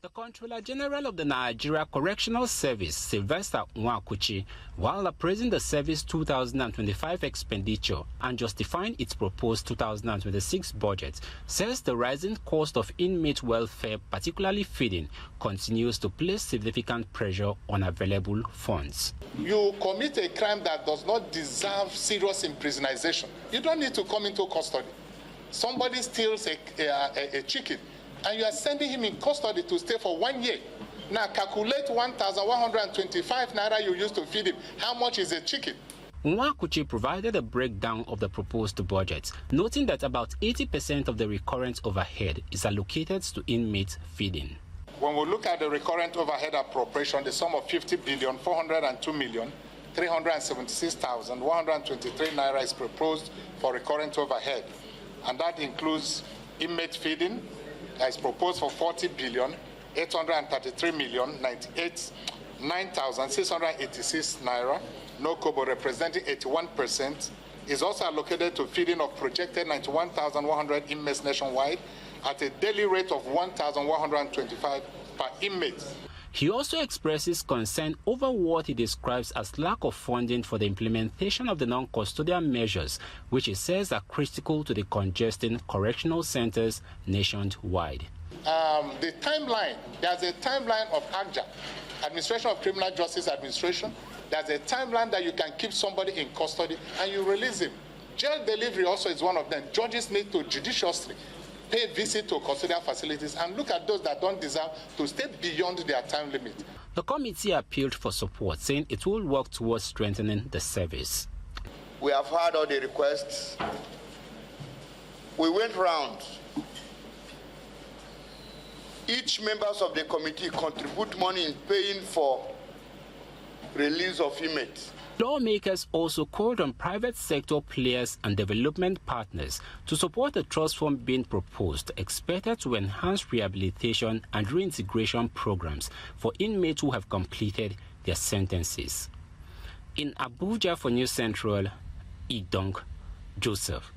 The Comptroller General of the Nigeria Correctional Service, Sylvester Nwakuchi, while appraising the service 2025 expenditure and justifying its proposed 2026 budget, says the rising cost of inmate welfare, particularly feeding, continues to place significant pressure on available funds. You commit a crime that does not deserve serious imprisonization. You don't need to come into custody. Somebody steals a chicken, and you are sending him in custody to stay for 1 year. Now calculate 1,125 naira you used to feed him. How much is a chicken? Nwakuchi provided a breakdown of the proposed budget, noting that about 80% of the recurrent overhead is allocated to inmate feeding. When we look at the recurrent overhead appropriation, the sum of 50,402,376,123 naira is proposed for recurrent overhead, and that includes inmate feeding. That is proposed for 40,833,098,9,686 naira, no kobo, representing 81%, is also allocated to feeding of projected 91,100 inmates nationwide at a daily rate of 1,125 per inmate. He also expresses concern over what he describes as lack of funding for the implementation of the non-custodial measures, which he says are critical to the congesting correctional centers nationwide. The timeline, there's a timeline of ACJA, Administration of Criminal Justice Administration. There's a timeline that you can keep somebody in custody and you release him. Jail delivery also is one of them. Judges need to judiciously pay visit to custodial facilities and look at those that don't deserve to stay beyond their time limit. The committee appealed for support, saying it will work towards strengthening the service. We have heard all the requests. We went round. Each members of the committee contribute money in paying for release of inmates. Lawmakers also called on private sector players and development partners to support the trust fund being proposed, expected to enhance rehabilitation and reintegration programs for inmates who have completed their sentences. In Abuja for News Central, Idong Joseph.